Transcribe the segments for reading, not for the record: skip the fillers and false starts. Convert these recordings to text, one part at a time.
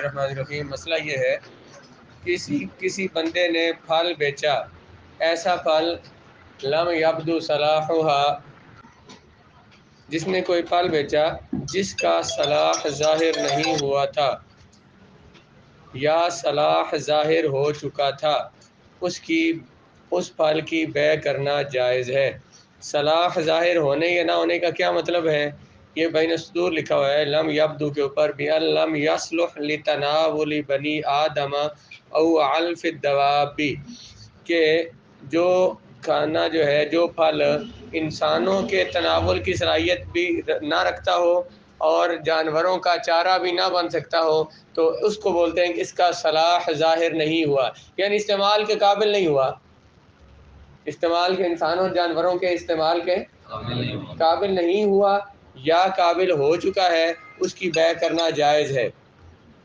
الرحمن الرحیم۔ مسئلہ یہ ہے کسی بندے نے پھل بیچا، ایسا پھل لم یبدو صلاحھا، جس نے کوئی پھل بیچا جس کا صلاح ظاہر نہیں ہوا تھا یا صلاح ظاہر ہو چکا تھا، اس پھل کی بیع کرنا جائز ہے۔ صلاح ظاہر ہونے یا نہ ہونے کا کیا مطلب ہے؟ یہ بین الصدور لکھا ہوا ہے لم یبدو کے اوپر بھی لم یصلح لتناول بنی آدم او علف الدواب، کہ جو کھانا جو ہے، جو پھل انسانوں کے تناول کی صلاحیت بھی نہ رکھتا ہو اور جانوروں کا چارہ بھی نہ بن سکتا ہو، تو اس کو بولتے ہیں کہ اس کا صلاح ظاہر نہیں ہوا، یعنی استعمال کے قابل نہیں ہوا، استعمال کے انسانوں اور جانوروں کے استعمال کے قابل نہیں ہوا یا قابل ہو چکا ہے، اس کی بیع کرنا جائز ہے۔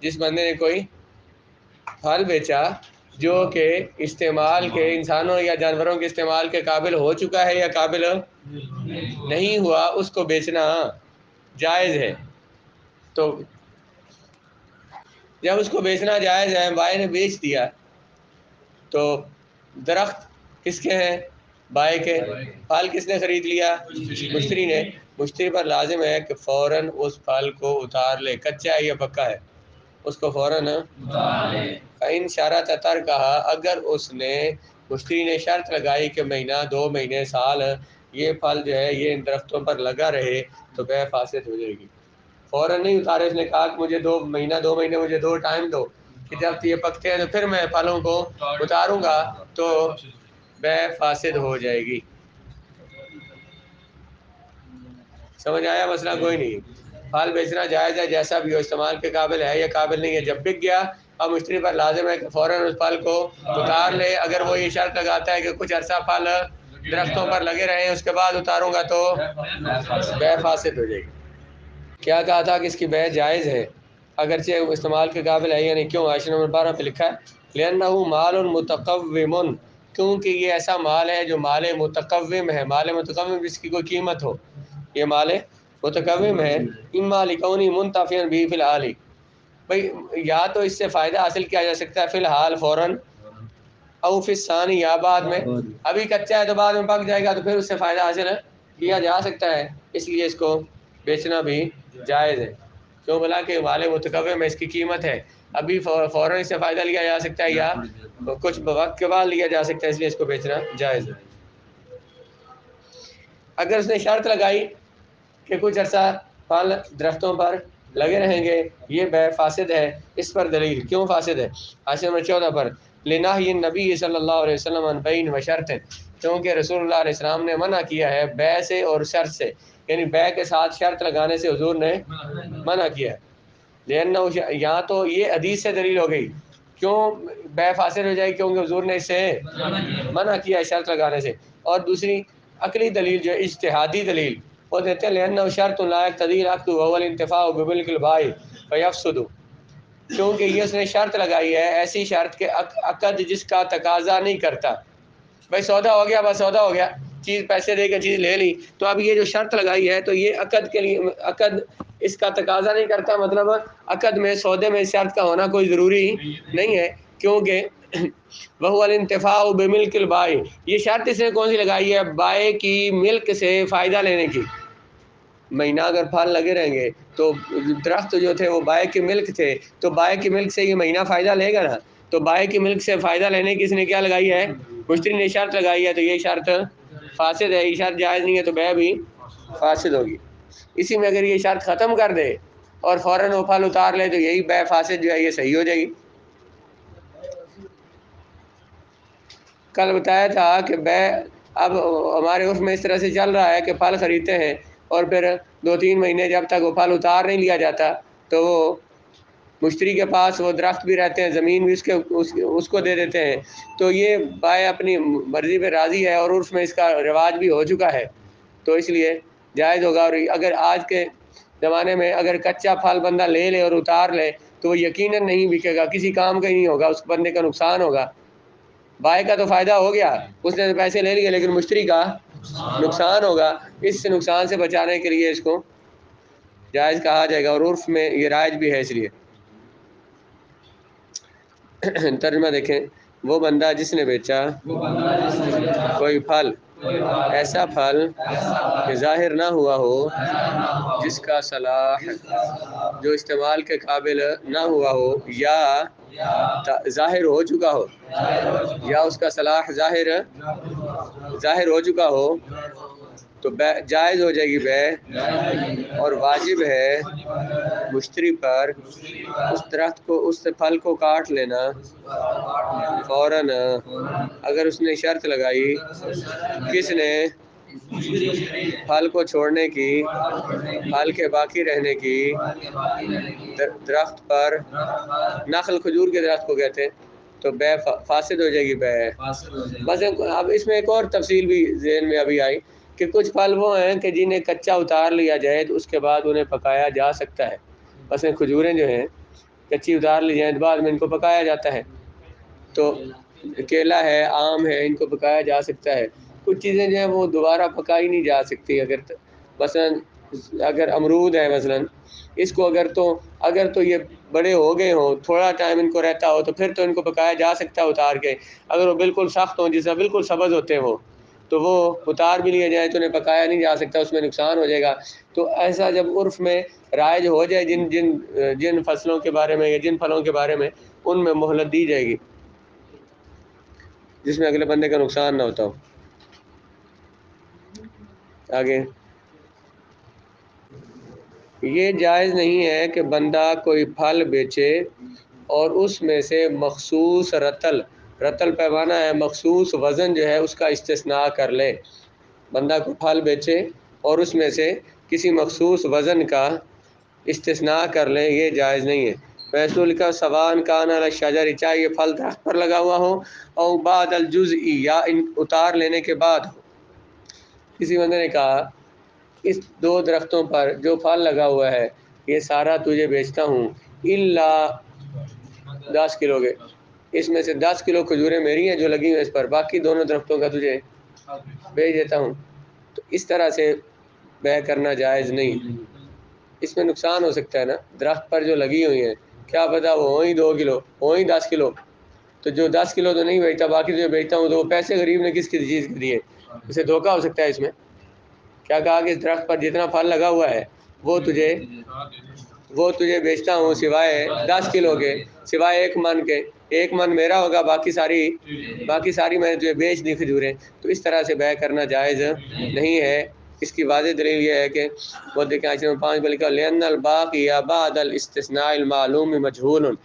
جس بندے نے کوئی پھل بیچا جو کہ استعمال کے انسانوں یا جانوروں کے استعمال کے قابل ہو چکا ہے یا قابل نہیں ہوا، اس کو بیچنا جائز ہے۔ تو جب اس کو بیچنا جائز ہے، بائے نے بیچ دیا، تو درخت کس کے ہیں؟ بائے کے۔ پھل کس نے خرید لیا؟ مشتری نے۔ مشتری پر لازم ہے کہ فوراً اس پھل کو اتار لے، کچا ہے یا پکا ہے، اس کو فوراً اتار لے۔ فإن شرط ترکھا، اگر اس نے مشتری نے شرط لگائی کہ مہینہ، 2 مہینے، سال یہ پھل جو ہے یہ ان درختوں پر لگا رہے، تو بیع فاسد ہو جائے گی۔ فوراً نہیں اتارے، اس نے کہا کہ مجھے 2 مہینے مجھے 2 ٹائم دو، کہ جب یہ پکتے ہیں تو پھر میں پھلوں کو اتاروں گا، تو بیع فاسد ہو جائے گی۔ سمجھ آیا مسئلہ؟ کوئی نہیں، پھل بیچنا جائز ہے، جیسا بھی ہو، استعمال کے قابل ہے یا قابل نہیں ہے۔ جب بک گیا، اب مشتری پر لازم ہے کہ فوراً اس پھل کو اتار لے۔ اگر وہ یہ شرط لگاتا ہے کہ کچھ عرصہ پھل درختوں پر لگے رہے، اس کے بعد اتاروں گا، تو بیع فاسد ہو جائے گی۔ کیا کہا تھا کہ اس کی بیع جائز ہے اگرچہ وہ استعمال کے قابل ہے یا نہیں؟ کیوں؟ حاشیہ نمبر 12 پہ لکھا ہے لِأَنَّهُ مَالٌ مُتَقَوِّمٌ، کیونکہ یہ ایسا مال ہے جو مال متقوم ہے۔ مال متقوم جس کی کوئی قیمت ہو، یہ مال متقوم ہے۔ اما لکونی منتفعا بھی فی الحال، بھئی یا تو اس سے فائدہ حاصل کیا جا سکتا ہے فی الحال، فوراً، او فی الثانی، یا بعد میں، ابھی کچا ہے تو بعد میں پک جائے گا تو پھر اس سے فائدہ حاصل کیا جا سکتا ہے، اس لیے اس کو بیچنا بھی جائز ہے۔ کیوں؟ بلا کہ مال متقوم ہے، اس کی قیمت ہے، ابھی فوراً اس سے فائدہ لیا جا سکتا ہے یا کچھ وقت کے بعد لیا جا سکتا ہے، اس لیے اس کو بیچنا جائز ہے۔ اگر اس نے شرط لگائی کہ کچھ عرصہ پھل درختوں پر لگے رہیں گے، یہ بیع فاسد ہے۔ اس پر دلیل کیوں فاسد ہے؟ حاشیہ نمبر 14 پر لنہی النبی صلی اللہ علیہ وسلم عن بیع و شرط، کیونکہ رسول اللہ علیہ السلام نے منع کیا ہے بیع سے اور شرط سے، یعنی بیع کے ساتھ شرط لگانے سے حضور نے منع کیا ہے۔ لأنہ، یہاں تو یہ حدیث سے دلیل ہو گئی، کیوں بیع فاسد ہو جائے؟ کیونکہ حضور نے اس سے منع کیا ہے شرط لگانے سے۔ اور دوسری عقلی دلیل جو اجتہادی دلیل، وہ دیتے ہیں لأنہ شرط لا یقتضی العقد وهو الانتفاع بملک البائع فیفسد، کیونکہ یہ اس نے شرط لگائی ہے، ایسی شرط کہ عقد جس کا تقاضا نہیں کرتا۔ بھائی سودا ہو گیا، بس سودا ہو گیا، چیز پیسے دے کے چیز لے لی، تو اب یہ جو شرط لگائی ہے تو یہ عقد کے لیے، عقد اس کا تقاضا نہیں کرتا، مطلب عقد میں، سودے میں اس شرط کا ہونا کوئی ضروری نہیں ہے، کیونکہ وہو الانتفاع بملک البائع، یہ شرط اس نے کون سی لگائی ہے؟ بائع کی ملک سے فائدہ لینے کی۔ مہینہ اگر پھل لگے رہیں گے تو درخت جو تھے وہ بائع کی ملک تھے، تو بائع کی ملک سے یہ مہینہ فائدہ لے گا نا، تو بائع کی ملک سے فائدہ لینے کی اس نے کیا لگائی ہے؟ مشتری نے شرط لگائی ہے، تو یہ شرط فاسد ہے، یہ شرط جائز نہیں ہے، تو بیع بھی فاسد ہوگی۔ اسی میں اگر یہ شرط ختم کر دے اور فوراً وہ پھل اتار لے، تو یہی بیع فاسد جو ہے یہ صحیح ہو جائے گی۔ کل بتایا تھا کہ بیع اب ہمارے عرف میں اس طرح سے چل رہا ہے کہ پھل خریدتے ہیں اور پھر 2-3 مہینے جب تک وہ پھل اتار نہیں لیا جاتا تو وہ مشتری کے پاس وہ درخت بھی رہتے ہیں، زمین بھی اس کو دے دیتے ہیں، تو یہ بائع اپنی مرضی پہ راضی ہے اور عرف میں اس کا رواج بھی ہو چکا ہے، تو اس لیے جائز ہوگا۔ اور اگر آج کے زمانے میں اگر کچا پھل بندہ لے لے اور اتار لے تو وہ یقیناً نہیں بکے گا، کسی کام کا ہی نہیں ہوگا، اس بندے کا نقصان ہوگا۔ بائع کا تو فائدہ ہو گیا، اس نے تو پیسے لے لیے، لیکن مشتری کا نقصان ہوگا۔ اس سے نقصان سے بچانے کے لیے اس کو جائز کہا جائے گا، اور عرف میں یہ رائج بھی ہے اس لیے۔ ترجمہ دیکھیں، وہ بندہ جس نے بیچا کوئی پھل، ایسا پھل کہ ظاہر نہ ہوا ہو، جس کا صلاح جو استعمال کے قابل نہ ہوا ہو، یا ظاہر ہو چکا ہو، یا اس کا صلاح ظاہر ہو چکا ہو، تو جائز ہو جائے گی بے، اور واجب ہے مشتری پر اس درخت کو، اس پھل کو کاٹ لینا فوراً، اگر اس نے شرط لگائی، کس نے؟ پھل کو چھوڑنے کی، پھل کے باقی رہنے کی، درخت پر، نخل کھجور کے درخت کو کہتے ہیں، تو بے فاسد ہو جائے گی بے۔ بس اب اس میں ایک اور تفصیل بھی ذہن میں ابھی آئی کہ کچھ پھل وہ ہیں کہ جنہیں کچا اتار لیا جائے تو اس کے بعد انہیں پکایا جا سکتا ہے، مثلا کھجوریں جو ہیں کچی اتار لی جائیں تو بعد میں ان کو پکایا جاتا ہے، تو کیلا ہے، آم ہے، ان کو پکایا جا سکتا ہے۔ کچھ چیزیں جو ہیں وہ دوبارہ پکائی نہیں جا سکتی، مثلا اگر امرود ہے، مثلا اس کو اگر تو یہ بڑے ہو گئے ہوں، تھوڑا ٹائم ان کو رہتا ہو، تو پھر تو ان کو پکایا جا سکتا ہے اتار کے۔ اگر وہ بالکل سخت ہوں، جس طرح بالکل سبز ہوتے ہیں وہ، تو وہ اتار بھی لیے جائیں تو انہیں پکایا نہیں جا سکتا، اس میں نقصان ہو جائے گا۔ تو ایسا جب عرف میں رائج ہو جائے جن فصلوں کے بارے میں یا جن پھلوں کے بارے میں، ان میں مہلت دی جائے گی جس میں اگلے بندے کا نقصان نہ ہوتا ہو۔ آگے، یہ جائز نہیں ہے کہ بندہ کوئی پھل بیچے اور اس میں سے مخصوص رتل پیمانہ ہے، مخصوص وزن جو ہے اس کا استثناء کر لے۔ بندہ کو پھل بیچے اور اس میں سے کسی مخصوص وزن کا استثناء کر لے، یہ جائز نہیں ہے۔ رسول کا سوان کان علی الشجر، چاہے یہ پھل درخت پر لگا ہوا ہو، او بعد الجزئی، یا اتار لینے کے بعد ہو۔ کسی بندے نے کہا اس 2 درختوں پر جو پھل لگا ہوا ہے یہ سارا تجھے بیچتا ہوں الا 10 کلو کے، اس میں سے 10 کلو کھجوریں میری ہیں جو لگی ہیں اس پر، باقی دونوں درختوں کا تجھے بیچ دیتا ہوں۔ تو اس طرح سے بیع کرنا جائز نہیں، اس میں نقصان ہو سکتا ہے نا، درخت پر جو لگی ہوئی ہیں کیا پتہ وہ ہوں ہی 2 کلو، ہوں ہی 10 کلو، تو جو 10 کلو تو نہیں بیچتا، باقی جو بیچتا ہوں تو وہ پیسے غریب نے کس چیز کے دیے، اسے دھوکہ ہو سکتا ہے۔ اس میں کیا کہا کہ اس درخت پر جتنا پھل لگا ہوا ہے وہ تجھے بیچتا ہوں سوائے 10 کلو کے، سوائے 1 من کے، 1 من میرا ہوگا، باقی ساری میں نے تجھے بیچ دی کھجوریں۔ تو اس طرح سے بیع کرنا جائز نہیں ہے۔ اس کی واضح دلیل یہ ہے کہ وہ دیکھیں آیت نمبر 5 میں لکھا لِأَنَّ الْبَاقِيَ بَعْدَ الْإِسْتِثْنَاءِ الْمَعْلُومِ مَجْهُولٌ،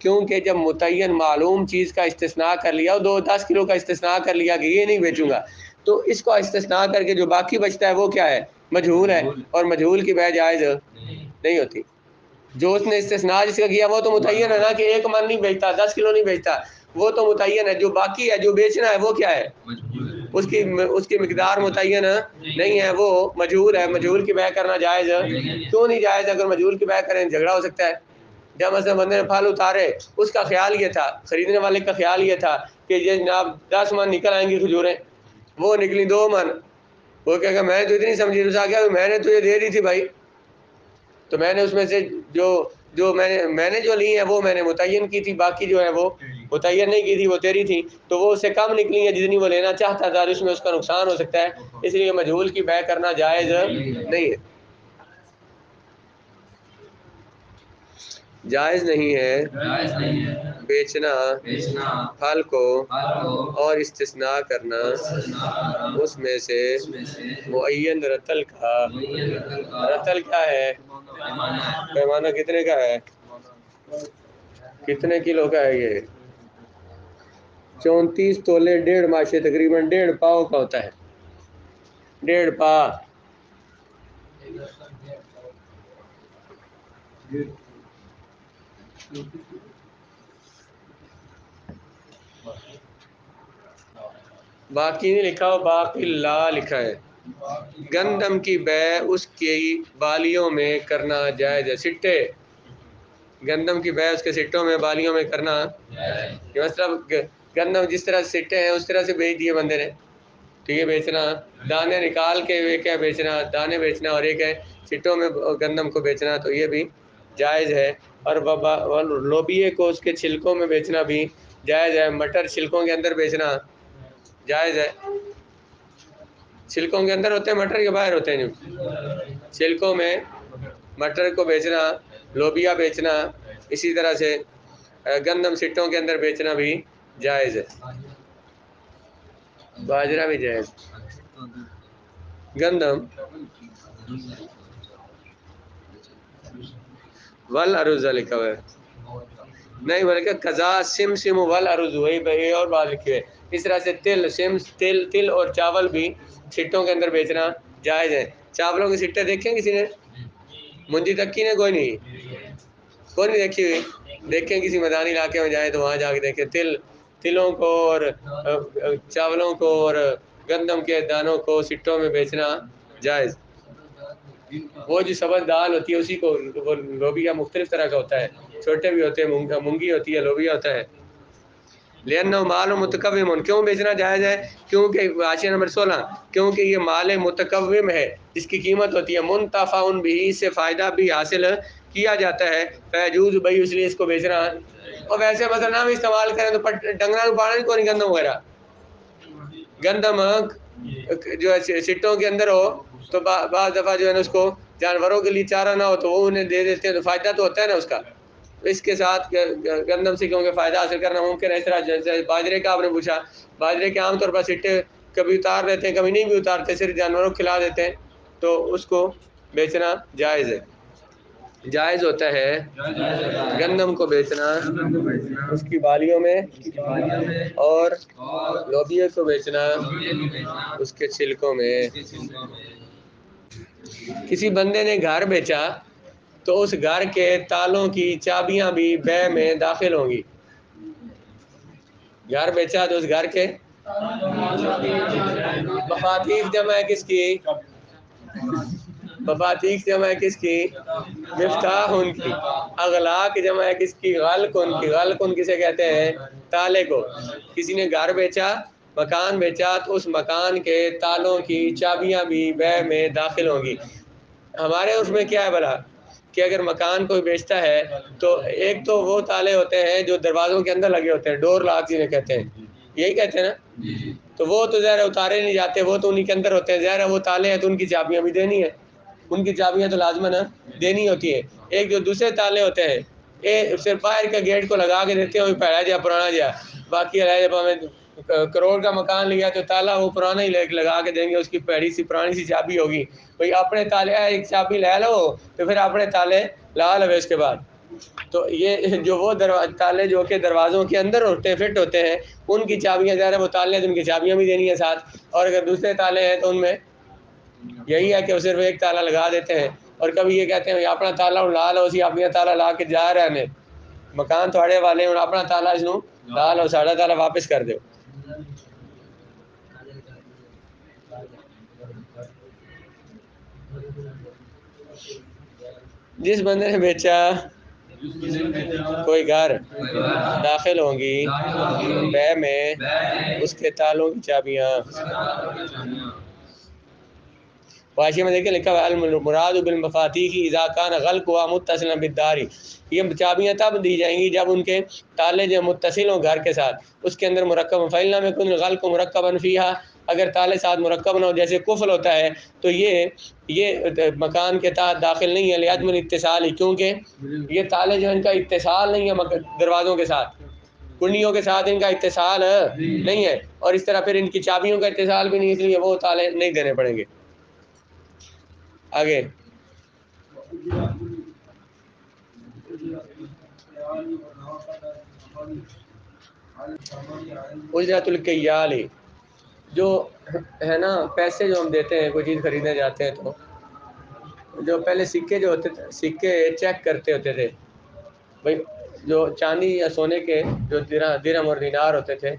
کیونکہ جب متعین معلوم چیز کا استثناء کر لیا، 10 کلو کا استثناء کر لیا کہ یہ نہیں بیچوں گا، تو اس کو استثناء کر کے جو باقی بچتا ہے وہ کیا ہے؟ مجہول ہے، اور مجہول کی بیع جائز نہیں ہوتی۔ جو اس نے استثناء جس کا کیا وہ تو متعین ہے نا، کہ 1 من نہیں بیچتا، 10 کلو نہیں بیچتا، وہ تو متعین ہے۔ جو باقی ہے، جو بیچنا ہے، وہ کیا ہے؟ اس کی مقدار متعین نہیں ہے، وہ مجہول ہے۔ مجہول کی بیع کرنا جائز کیوں نہیں جائز؟ اگر مجہول کی بیع کریں جھگڑا ہو سکتا ہے۔ جب مثلا بندے نے پھل اتارے، اس کا خیال یہ تھا، خریدنے والے کا خیال یہ تھا کہ یہ جناب 10 من نکل آئیں گی کھجوریں، وہ نکلی 2 من، وہ کہے گا میں نے تو اتنی سمجھی، اس آ گیا میں نے تجھے دے دی تھی بھائی، تو میں نے اس میں سے جو میں نے جو لی ہیں وہ میں نے متعین کی تھی، باقی جو ہے وہ متعین نہیں کی تھی، وہ تیری تھی، تو وہ اس سے کم نکلی ہیں جتنی وہ لینا چاہتا تھا، اور اس میں اس کا نقصان ہو سکتا ہے، اس لیے مجہول کی بیع کرنا جائز نہیں ہے۔ جائز نہیں ہے بیچنا پھل کو اور استثناء کرنا اس میں سے معین رتل کا۔ رتل کیا ہے؟ پیمانہ کتنے کا ہے؟ کتنے کلو کا ہے یہ؟ 34 تولے 1.5 ماشے، تقریباً 1.5 پاؤ کا ہوتا ہے، 1.5 پا۔ باقی نہیں لکھا ہو، باقی لا لکھا ہے۔ گندم کی بیع اس کی بالیوں میں کرنا جائز ہے، سٹے، گندم کی بیع اس کے سٹوں میں، بالیوں میں کرنا، مطلب گندم جس طرح سے سٹے ہیں اس طرح سے بیچ دیے بندے نے، تو یہ بیچنا، دانے نکال کے ایک ہے بیچنا، دانے بیچنا، اور ایک ہے سٹوں میں گندم کو بیچنا، تو یہ بھی جائز ہے۔ اور لوبیے کو اس کے چھلکوں میں بیچنا بھی جائز ہے. مٹر چھلکوں کے اندر بیچنا جائز ہے. چھلکوں کے اندر ہوتے ہیں مٹر کے باہر ہوتے ہیں؟ جو چھلکوں میں مٹر کو بیچنا، لوبیا بیچنا، اسی طرح سے گندم سٹوں کے اندر بیچنا بھی جائز ہے. باجرہ بھی جائز. گندم والارز لکھا ہوا ہے نہیں، بلکہ قضا سم سم والارز، وہی اور بات لکھی ہے. اس طرح سے تل سم تل اور چاول بھی سٹوں کے اندر بیچنا جائز ہے. چاولوں کے سٹے دیکھیں کسی نے؟ منجی تکی نے کوئی نہیں دیکھی ہوئی. دیکھیں کسی میدانی علاقے میں جائیں تو وہاں جا کے دیکھیں تلوں کو اور چاولوں کو اور گندم کے دانوں کو سٹوں میں بیچنا جائز. وہ جو سبز دال ہوتی ہے اسی کو وہ لوبیا مختلف طرح کا ہوتا ہے، چھوٹے بھی ہوتے ہیں، مونگی ہوتی ہے، لوبیا ہوتا ہے. لِأَنَّهُ مَالٌ مُتَقَوِّمٌ، کیوں بیچنا جائز ہے؟ کیونکہ حاشیہ نمبر 16، کیونکہ یہ مال متقوم ہے جس کی قیمت ہوتی ہے. منتفع بہ، سے فائدہ بھی حاصل کیا جاتا ہے. فیجوز بھائی اس لیے اس کو بیچنا. اور ویسے مثلا ہم استعمال کریں تو ڈنگرا کو پاڑا کو نہیں گندم وغیرہ، گندم جو ہے سٹوں کے اندر ہو تو بعض دفعہ جو ہے نا اس کو جانوروں کے لیے چارہ نہ ہو تو وہ انہیں دے دیتے ہیں، تو فائدہ تو ہوتا ہے نا اس کا. اس کے ساتھ گندم سے کیونکہ فائدہ حاصل کرنا ممکن ہے. اس طرح جیسے باجرے کا آپ نے پوچھا، باجرے کے عام طور پر سٹے کبھی اتار دیتے ہیں، کبھی نہیں بھی اتارتے، صرف جانوروں کو کھلا دیتے ہیں، تو اس کو بیچنا جائز ہے. جائز ہوتا ہے گندم کو بیچنا اس کی بالیوں میں، اور لوبیا کو بیچنا اس کے چھلکوں میں. کسی بندے نے گھر بیچا تو اس گھر کے تالوں کی چابیاں بھی بے میں داخل ہوں گی. گھر بیچا تو اس گھر کے مفاتیح جمع ہے کس کی؟ مفاتیح جمع ہے کس کی؟ مفتاح ان کی. اغلاق جمع ہے کس کی؟ غلق ان کی. غلق ان کسے کہتے ہیں؟ تالے کو. کسی نے گھر بیچا، مکان بیچا تو اس مکان کے تالوں کی چابیاں بھی بے میں داخل ہوں گی. ہمارے اس میں کیا ہے بھلا کہ اگر مکان کوئی بیچتا ہے تو ایک تو وہ تالے ہوتے ہیں جو دروازوں کے اندر لگے ہوتے ہیں، ڈور لاک جنہیں کہتے ہیں، یہی کہتے ہیں نا. تو وہ تو ظاہر اتارے نہیں جاتے، وہ تو انہی کے اندر ہوتے ہیں. ظاہر وہ تالے ہیں تو ان کی چابیاں بھی دینی ہے، ان کی چابیاں تو لازماً دینی ہوتی ہے. ایک جو دوسرے تالے ہوتے ہیں صرف باہر کے گیٹ کو لگا کے دیتے ہیں، وہ پہلا جا پرانا جا، باقی جب ہمیں کروڑ کا مکان لیا تو تالا وہ پرانا ہی لگا کے دیں گے، اس کی پیڑی سی پرانی سی چابی ہوگی. بھئی اپنے تالے ایک چابی لے لو تو پھر اپنے تالے لا لو اس کے بعد. تو یہ جو وہ تالے جو کہ دروازوں کے اندر ہوتے ہیں، فٹ ہوتے ہیں، ان کی چابیاں ظاہر وہ تالے تو ان کی چابیاں بھی دینی ہے ساتھ. اور اگر دوسرے تالے ہیں تو ان میں یہی ہے کہ وہ صرف ایک تالا لگا دیتے ہیں. اور کبھی یہ کہتے ہیں اپنا تالا لا لو، اسی اپنا تالا لا کے جا رہے ہیں مکان تھوڑے والے اور اپنا تالا اس نو لا لو، ساڑھا تالا واپس کر دو. جس بندے نے بیچا کوئی گھر داخل ہوں گی بے میں اس کے تالوں کی چابیاں. واشی میں دیکھیں لکھا ہوا المراد بالمفاتیح اذا کان غلقها متصلا بالدار، یہ چابیاں تب دی جائیں گی جب ان کے تالے جو متصل ہوں گھر کے ساتھ، اس کے اندر مرکب فإن لم يكن الغلق مرکبا فيها، اگر تالے ساتھ مرکب نہ ہو جیسے قفل ہوتا ہے تو یہ مکان کے تحت داخل نہیں ہے. لعدم الاتصال، کیونکہ یہ تالے جو ان کا اتصال نہیں ہے دروازوں کے ساتھ، کنڈیوں کے ساتھ ان کا اتصال نہیں ہے، اور اس طرح پھر ان کی چابیوں کا اتصال بھی نہیں، اس لیے وہ تالے نہیں دینے پڑیں گے. آگے اجرت الکیال، جو ہے نا پیسے جو ہم دیتے ہیں کوئی چیز خریدنے جاتے ہیں تو جو پہلے سکے جو ہوتے تھے، سکے چیک کرتے ہوتے تھے بھائی، جو چاندی یا سونے کے جو درہم اور دینار ہوتے تھے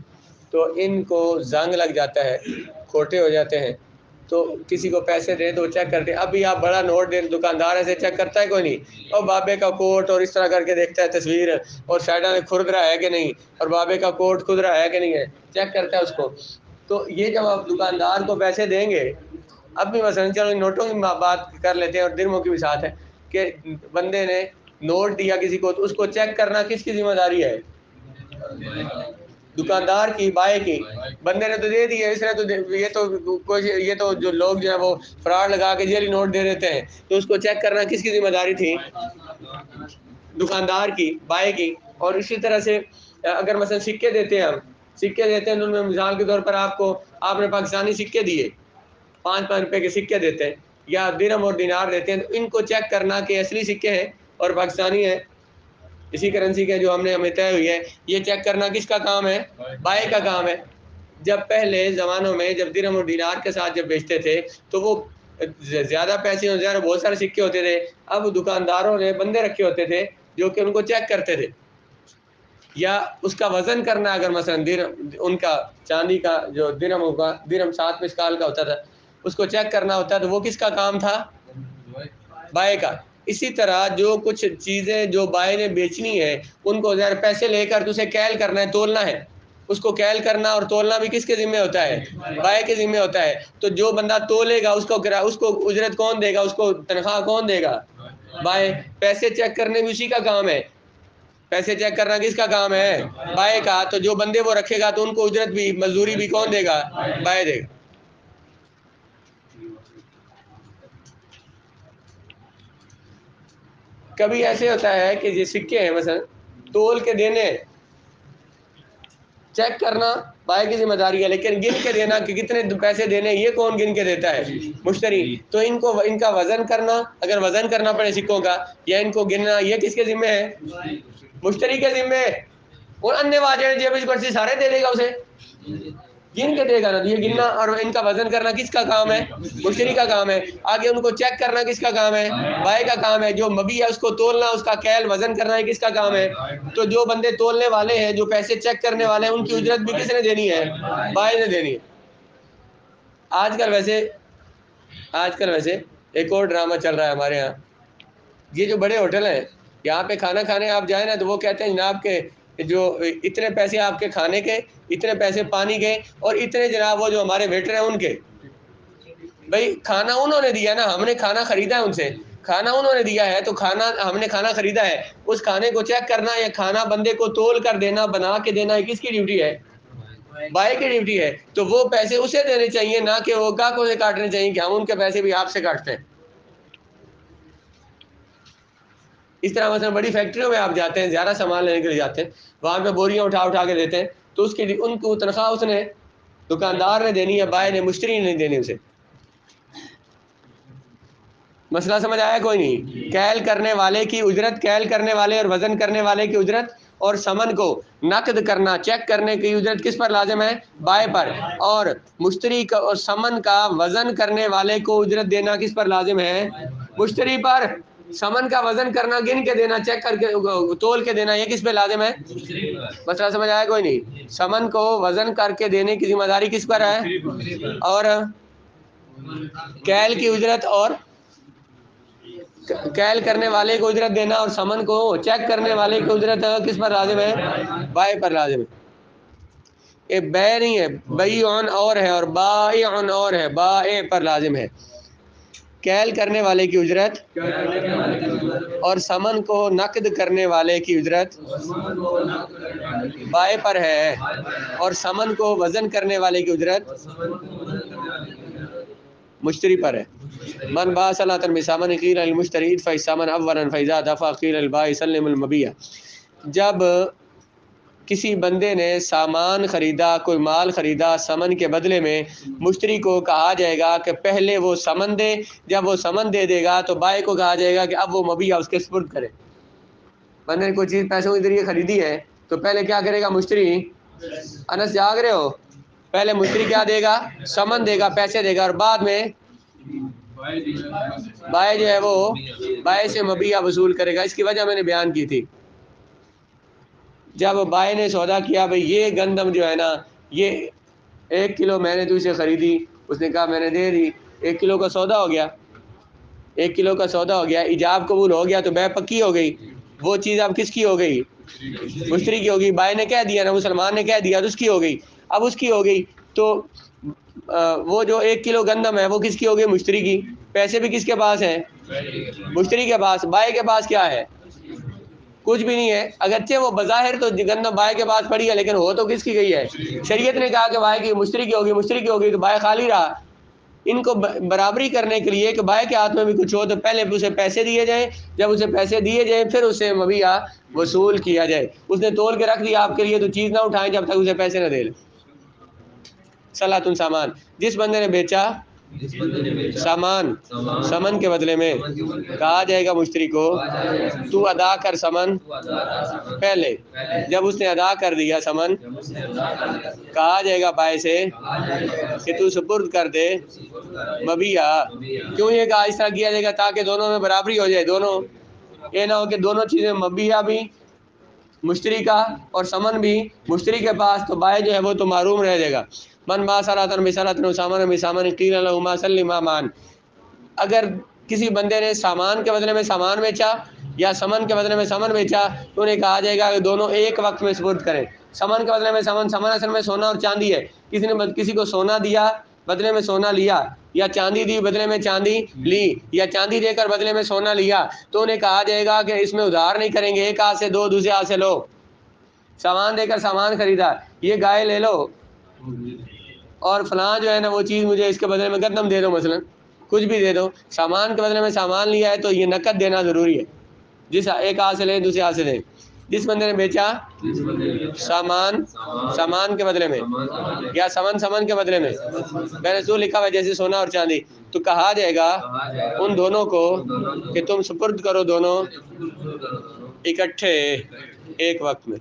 تو ان کو زنگ لگ جاتا ہے، کھوٹے ہو جاتے ہیں، تو کسی کو پیسے دیں تو وہ چیک کرتے ہیں. اب بھی آپ بڑا نوٹ دیں دکاندار ایسے چیک کرتا ہے کوئی نہیں، اور بابے کا کوٹ اور اس طرح کر کے دیکھتا ہے تصویر اور سائڈہ میں کھرد رہا ہے کہ نہیں، اور بابے کا کوٹ کھد رہا ہے کہ نہیں ہے، چیک کرتا ہے اس کو. تو یہ جب آپ دکاندار کو پیسے دیں گے، اب بھی مثلا چلو نوٹوں کی بات کر لیتے ہیں اور درہموں کی بھی ساتھ ہے کہ بندے نے نوٹ دیا کسی کو تو اس کو چیک کرنا کس کی ذمہ داری ہے؟ دکاندار کی، بائے کی. بندے نے تو دے دیا، اس نے تو یہ تو جو لوگ جو ہے وہ فراڈ لگا کے جعلی نوٹ دے دیتے ہیں، تو اس کو چیک کرنا کس کی ذمہ داری تھی؟ دکاندار کی، بائے کی. اور اسی طرح سے اگر مثلا سکے دیتے ہیں، ہم سکے دیتے ہیں تو ان میں مثال کے طور پر آپ نے پاکستانی سکے دیے، 5 روپے کے سکے دیتے ہیں یا درہم اور دینار دیتے ہیں، تو ان کو چیک کرنا کہ اصلی سکے ہیں اور پاکستانی ہیں اسی کرنسی کے جو ہمیں طے ہوئی ہے، یہ چیک کرنا کس کا کام ہے؟ بائے کا کام ہے. جب پہلے زمانوں میں جب درہم اور دینار کے ساتھ جب بیچتے تھے تو وہ زیادہ پیسے اور زیادہ بہت سارے سکے ہوتے تھے. اب دکانداروں نے بندے رکھے ہوتے تھے جو کہ ان کو چیک کرتے تھے، یا اس کا وزن کرنا. اگر مثلا ان کا چاندی کا جو درہم ہوگا، درہم 7 مسکال کا ہوتا تھا، اس کو چیک کرنا ہوتا تو وہ کس کا کام تھا؟ بائے کا. اسی طرح جو کچھ چیزیں جو بائے نے بیچنی ہے ان کو ظاہر پیسے لے کر اسے کیل کرنا ہے، تولنا ہے. اس کو کیل کرنا اور تولنا بھی کس کے ذمہ ہوتا ہے؟ بائے کے ذمہ ہوتا ہے. تو جو بندہ تولے گا اس کو اجرت کون دے گا؟ اس کو تنخواہ کون دے گا؟ بائے. پیسے چیک کرنے بھی اسی کا کام ہے. پیسے چیک کرنا کس کا کام ہے؟ بائے کا. تو جو بندے وہ رکھے گا تو ان کو اجرت بھی، مزدوری بھی کون دے گا؟ بائے دے گا. کبھی ایسے ہوتا ہے کہ یہ سکے ہیں مثلا تول کے دینے، چیک کرنا بائے کی ذمہ داری ہے، لیکن گن کے دینا کہ کتنے پیسے دینے یہ کون گن کے دیتا ہے؟ مشتری. تو ان کا وزن کرنا، اگر وزن کرنا پڑے سکوں کا یا ان کو گننا، یہ کس کے ذمہ ہے؟ مشتری کے ذمہ. اور انیہ واجب جیب کرسی سارے دے دے گا اسے، گن کے دے گا نا. یہ گننا اور ان کا وزن کرنا کس کا کام ہے؟ مشتری کا کام ہے. آگے ان کو چیک کرنا کس کا کام ہے؟ بائے کا کام ہے. جو مبی ہے اس کو تولنا، اس کا کیل وزن کرنا ہے کس کا کام ہے؟ تو جو بندے تولنے والے ہیں، جو پیسے چیک کرنے والے ہیں، ان کی اجرت بھی کس نے دینی ہے؟ بائے نے دینی ہے. آج کل ویسے ایک اور ڈرامہ چل رہا ہے ہمارے ہاں. یہ جو بڑے ہوٹل ہیں یہاں پہ کھانا کھانے آپ جائیں نا تو وہ کہتے ہیں جناب کے جو اتنے پیسے آپ کے کھانے کے، اتنے پیسے پانی کے، اور اتنے جناب وہ جو ہمارے ویٹر ہیں ان کے. بھائی کھانا انہوں نے دیا نا، ہم نے کھانا خریدا ہے ان سے. کھانا انہوں نے دیا ہے تو ہم نے کھانا خریدا ہے. اس کھانے کو چیک کرنا یا کھانا بندے کو تول کر دینا، بنا کے دینا، کس کی ڈیوٹی ہے؟ بائے کی ڈیوٹی ہے. تو وہ پیسے اسے دینے چاہیے، نہ کہ وہ گاہکوں سے کاٹنے چاہیے کہ ہم ان کے پیسے بھی آپ سے کاٹتے ہیں. اس طرح مثلا بڑی فیکٹریوں میں آپ جاتے ہیں، زیادہ سامان لینے کے لیے جاتے ہیں، وہاں پہ بوریاں اٹھا کے دیتے ہیں، تو اس کی ان کو تنخواہ اس نے دکاندار نے دینی ہے، بائے نے، مشتری نے نہیں دینی اسے. مسئلہ سمجھ آیا کوئی نہیں؟ کیل کرنے والے کی اجرت، کیل کرنے والے اور وزن کرنے والے کی اجرت، اور سمن کو نقد کرنا، چیک کرنے کی اجرت کس پر لازم ہے؟ بائے پر. اور مشتری کا اور سمن کا وزن کرنے والے کو اجرت دینا کس پر لازم ہے؟ مشتری پر. سمن کا وزن کرنا، گن کے دینا، چیک کر کے تول کے دینا، یہ کس پہ لازم ہے؟ مسئلہ سمجھ آیا کوئی نہیں؟ سمن کو وزن کر کے دینے کی ذمہ داری کس پر ہے؟ اور کیل کی اجرت، اور کیل کرنے والے کو اجرت دینا اور سمن کو چیک کرنے والے کی اجرت کس پر لازم ہے؟ بائے پر لازم ہے. یہ بے نہیں ہے، بیعن اور ہے، اور بائعن اور ہے، بائع پر لازم ہے. کیل کرنے والے کی اجرت اور سمن کو نقد کرنے والے کی اجرت بائے پر ہے، اور سمن کو وزن کرنے والے کی اجرت مشتری پر ہے. من با صلاۃ بسمن قیل المشتری فیسمن اولا فاذا دفع قیل البائع سلم المبیع. جب کسی بندے نے سامان خریدا، کوئی مال خریدا سمن کے بدلے میں، مشتری کو کہا جائے گا کہ پہلے وہ سمن دے. جب وہ سمن دے دے گا تو بائع کو کہا جائے گا کہ اب وہ مبیع اس کے سپرد کرے. بندے نے کوئی چیز پیسوں کے ذریعے خریدی ہے تو پہلے کیا کرے گا مشتری؟ انس جاگ رہے ہو؟ پہلے مشتری کیا دے گا؟ سمن دے گا، پیسے دے گا، اور بعد میں بائع جو ہے وہ بائع سے مبیع وصول کرے گا. اس کی وجہ میں نے بیان کی تھی. جب بائع نے سودا کیا بھئی یہ گندم جو ہے نا، یہ 1 کلو میں نے تو اسے خریدی، اس نے کہا میں نے دے دی، 1 کلو کا سودا ہو گیا. 1 کلو کا سودا ہو گیا، ایجاب قبول ہو گیا، تو بے پکی ہو گئی. وہ چیز اب کس کی ہو گئی؟ مشتری کی ہوگی. بائع نے کہہ دیا نا، مسلمان نے کہہ دیا تو اس کی ہو گئی. اب اس کی ہو گئی تو وہ جو 1 کلو گندم ہے وہ کس کی ہو گئی؟ مشتری کی. پیسے بھی کس کے پاس ہیں؟ مشتری کے پاس. بائع کے پاس کیا ہے؟ کچھ بھی نہیں ہے. اگرچہ وہ بظاہر تو گندم بھائی کے پاس پڑی ہے لیکن ہو تو کس کی گئی ہے؟ شریعت نے کہا کہ بھائی کی مشتری کی ہوگی تو بھائی خالی رہا. ان کو برابری کرنے کے لیے کہ بھائی کے ہاتھ میں بھی کچھ ہو تو پہلے اسے پیسے دیے جائیں، جب اسے پیسے دیے جائیں پھر اسے مبیعہ وصول کیا جائے. اس نے تول کے رکھ دیا آپ کے لیے تو چیز نہ اٹھائیں جب تک اسے پیسے نہ دے لیں. صلاۃ سامان، جس بندے نے بیچا سامان سمن کے بدلے میں، کہا جائے گا مشتری کو تو ادا کر سمن پہلے. جب اس نے ادا کر دیا سمن، کہا جائے گا بھائی سے کہ تو سپرد کر دے مبیعہ. کیوں یہ کہا اس طرح کیا جائے گا؟ تاکہ دونوں میں برابری ہو جائے. دونوں یہ نہ ہو کہ دونوں چیزیں مبیعہ بھی مشتری کا اور سمن بھی مشتری کے پاس، تو بائع جو ہے وہ تو محروم رہ جائے گا. من با صلاۃ بصلاۃ سامان بسامان قیل له ما سلم مان. اگر کسی بندے نے سامان کے بدلے میں سامان بیچا یا سمن کے بدلے میں سمن بیچا تو انہیں کہا جائے گا کہ دونوں ایک وقت میں سپرد کریں. سمن کے بدلے میں سمن اصل میں سونا اور چاندی ہے. کسی نے کسی کو سونا دیا بدلے میں سونا لیا، یا چاندی دی بدلے میں چاندی لی، یا چاندی دے کر بدلے میں سونا لیا، تو انہیں کہا جائے گا کہ اس میں ادھار نہیں کریں گے. ایک ہاتھ سے دو، دوسرے ہاتھ سے لو. سامان دے کر سامان خریدا، یہ گائے لے لو اور فلاں جو ہے نا وہ چیز مجھے اس کے بدلے میں گندم دے دو، مثلا کچھ بھی دے دو. سامان کے بدلے میں سامان لیا ہے تو یہ نقد دینا ضروری ہے. جس ایک ہاتھ سے لیں دوسرے ہاتھ سے دیں. جس بندے نے بیچا سامان کے بدلے میں یا سمن کے بدلے میں، میں نے جو لکھا ہوا ہے جیسے سونا اور چاندی، تو کہا جائے گا ان دونوں کو کہ تم سپرد کرو دونوں اکٹھے ایک وقت میں.